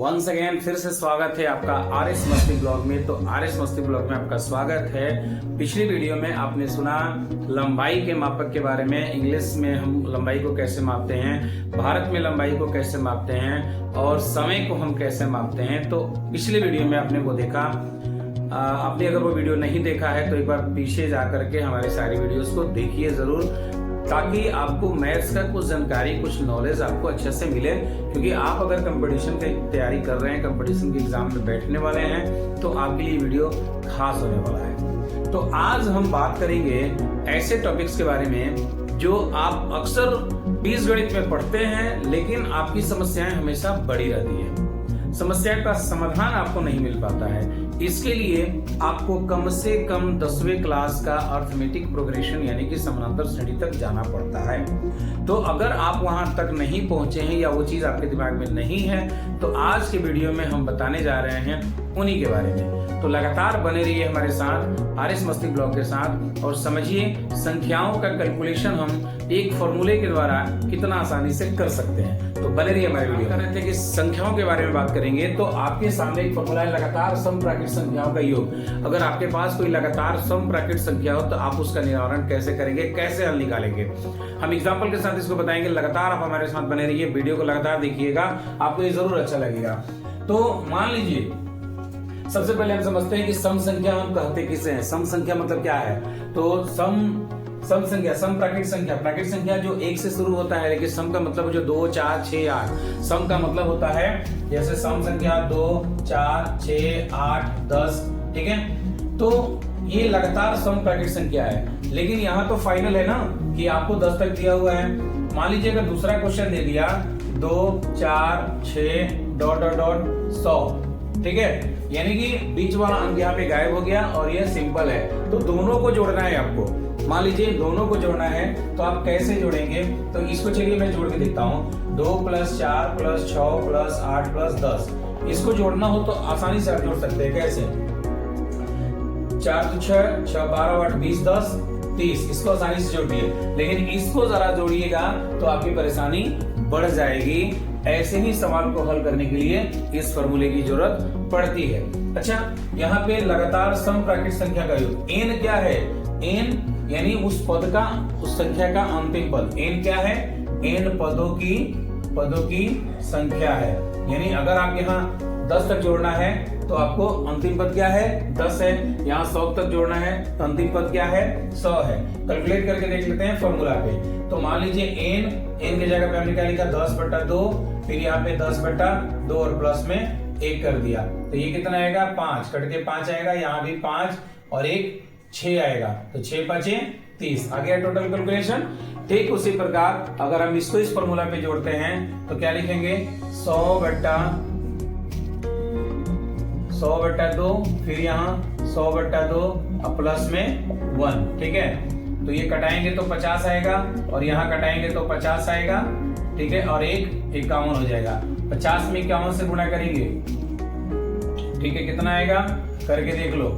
Once again फिर से स्वागत है आपका आर एस मस्ती ब्लॉग में। तो आर एस मस्ती ब्लॉग में आपका स्वागत है। पिछली वीडियो में आपने सुना लंबाई के मापक के बारे में। इंग्लिश में हम लंबाई को कैसे मापते हैं, भारत में लंबाई को कैसे मापते हैं और समय को हम कैसे मापते हैं। तो पिछली वीडियो में आपने वो देखा। आपने अगर वो वीडियो नहीं देखा है तो एक बार पीछे जा करके हमारे सारी वीडियोस को देखिए जरूर, ताकि आपको मैथ्स का कुछ जानकारी, कुछ नॉलेज आपको अच्छे से मिले। क्योंकि आप अगर कंपटीशन की तैयारी कर रहे हैं, कंपटीशन के एग्जाम में बैठने वाले हैं, तो आपके लिए वीडियो खास होने वाला है। तो आज हम बात करेंगे ऐसे टॉपिक्स के बारे में जो आप अक्सर बीजगणित में पढ़ते हैं, लेकिन आपकी समस्याएं हमेशा बड़ी रहती है। समस्या का समाधान आपको नहीं मिल पाता है। इसके लिए आपको कम से कम 10वीं क्लास का अर्थमेटिक प्रोग्रेशन यानी कि समानांतर श्रेणी तक जाना पड़ता है। तो अगर आप वहां तक नहीं पहुंचे हैं या वो चीज आपके दिमाग में नहीं है, तो आज के वीडियो में हम बताने जा रहे हैं उन्हीं के बारे में। तो लगातार बने रहिए हमारे साथ आर एस मस्ती ब्लॉग के साथ और समझिए संख्याओं का कैलकुलेशन हम एक फॉर्मूले के द्वारा कितना आसानी से कर सकते हैं। तो बने रहिए हमारे वीडियो। कर रहे थे कि संख्याओं के बारे में बात करेंगे, तो आपके सामने एक फॉर्मूला है लगातार समप्राकृत संख्याओं का योग। अगर आपके पास कोई लगातार समप्राकृत संख्या हो तो आप उसका निवारण कैसे करेंगे, कैसे हल निकालेंगे, हम एग्जाम्पल के साथ इसको बताएंगे। लगातार आप हमारे साथ बने रहिए, वीडियो को लगातार देखिएगा, आपको ये जरूर अच्छा लगेगा। तो मान लीजिए सबसे पहले हम समझते हैं कि सम संख्या हम कहते किसे हैं। सम संख्या मतलब क्या है? तो सम संख्या, सम प्राकृत संख्या, प्राकृत संख्या जो 1 से शुरू होता है, लेकिन सम का मतलब जो 2, 4, 6, 8। सम का मतलब होता है जैसे सम संख्या 2, 4, 6, 8, 10। ठीक है, तो ये लगातार सम प्राकृत संख्या है। लेकिन यहाँ तो फाइनल है ना कि आपको 10 तक दिया हुआ है। मान लीजिए अगर दूसरा क्वेश्चन दे दिया 2, 4, 6 ... 100। ठीक है, यानी कि बीच वाला अंक यहाँ पे गायब हो गया और ये सिंपल है। तो दोनों को जोड़ना है आपको। मान लीजिए दोनों को जोड़ना है, तो आप कैसे जोड़ेंगे? तो इसको चलिए मैं जोड़ के देखता हूँ। 2 + 4 + 6 + 8 + 10। इसको जोड़ना हो तो आसानी से आप जोड़ सकते हैं। कैसे? 4 × 6 = 6, 12, 8, 20, 10, 30। इसको आसानी से जोड़िए, लेकिन इसको जरा जोड़िएगा तो आपकी परेशानी बढ़ जाएगी। ऐसे ही सवाल को हल करने के लिए इस फॉर्मूले की जरूरत पड़ती है। अच्छा, यहाँ पे लगातार समप्राकृत संख्या का योग n क्या है? n यानी उस पद का, उस संख्या का अंतिम पद। n क्या है? n पदों की संख्या है। यानी अगर आप यहाँ 10 तक जोड़ना है तो आपको अंतिम पद क्या है? 10 है। यहाँ 100 तक जोड़ना है तो अंतिम पद क्या है? 100 है। कैलकुलेट करके देख लेते हैं फॉर्मूला पे। तो मान लीजिए n की जगह पे हमने क्या लिखा? 10/2, फिर यहाँ पे 10/2 और प्लस में 1 कर दिया। तो ये कितना आएगा? 5 कट के 5 आएगा। यहाँ भी 5 और 1 6 आएगा। तो 6 × 5 = 30 आ गया टोटल कैलकुलेशन। ठीक उसी प्रकार अगर हम इसको इस फॉर्मूला पे जोड़ते हैं तो क्या लिखेंगे? 100/2, फिर यहाँ 100/2 और प्लस में 1। ठीक है, तो ये कटाएंगे तो 50 आएगा और यहाँ कटाएंगे तो 50 आएगा। ठीक है, और 1 51 हो जाएगा। 50 में 51 से गुणा करेंगे। ठीक है, कितना आएगा? करके देख लो।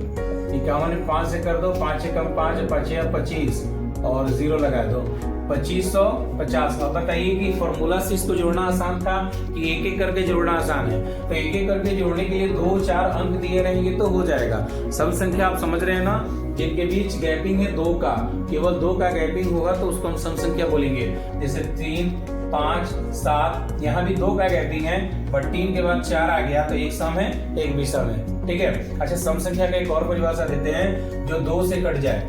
51 में 5 से कर दो, 5 से कम 5, 5 × 25 और 0 लगा दो। 2550। अब बताइए कि फॉर्मूला से इसको जोड़ना आसान था कि एक एक करके जोड़ना आसान है? तो एक एक करके जोड़ने के लिए 2-4 अंक दिए रहेंगे तो हो जाएगा। सम संख्या आप समझ रहे हैं ना, जिनके बीच गैपिंग है 2 का, केवल 2 का गैपिंग होगा तो उसको हम सम संख्या बोलेंगे। जैसे 3, 5, 7, यहाँ भी 2 का गैपिंग है, बट 3 के बाद 4 आ गया तो एक सम है, एक विषम है। ठीक है, अच्छा, सम संख्या का एक और परिभाषा देते हैं, जो 2 से कट जाए।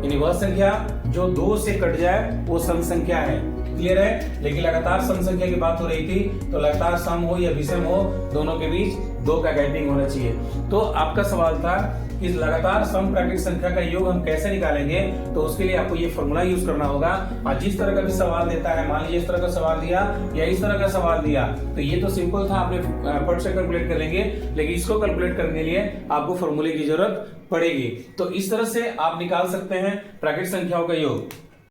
यानी वह संख्या जो 2 से कट जाए वो सम संख्या है। क्लियर है? लेकिन लगातार सम संख्या की बात हो रही थी, तो लगातार सम हो या विषम हो, दोनों के बीच 2 का गैपिंग होना चाहिए। तो आपका सवाल था कि लगातार समप्राकृत संख्या का योग हम कैसे निकालेंगे? तो उसके लिए आपको ये फॉर्मूला यूज करना होगा। और जिस तरह का भी सवाल देता है, मान लीजिए इस तरह का सवाल दिया या इस तरह का सवाल दिया, तो ये तो सिंपल था, आपने फट से कैलकुलेट कर लेंगे। लेकिन इसको कैलकुलेट करने के लिए आपको फॉर्मूले की जरूरत पड़ेगी। तो इस तरह से आप निकाल सकते हैं प्राकृत संख्याओं का योग।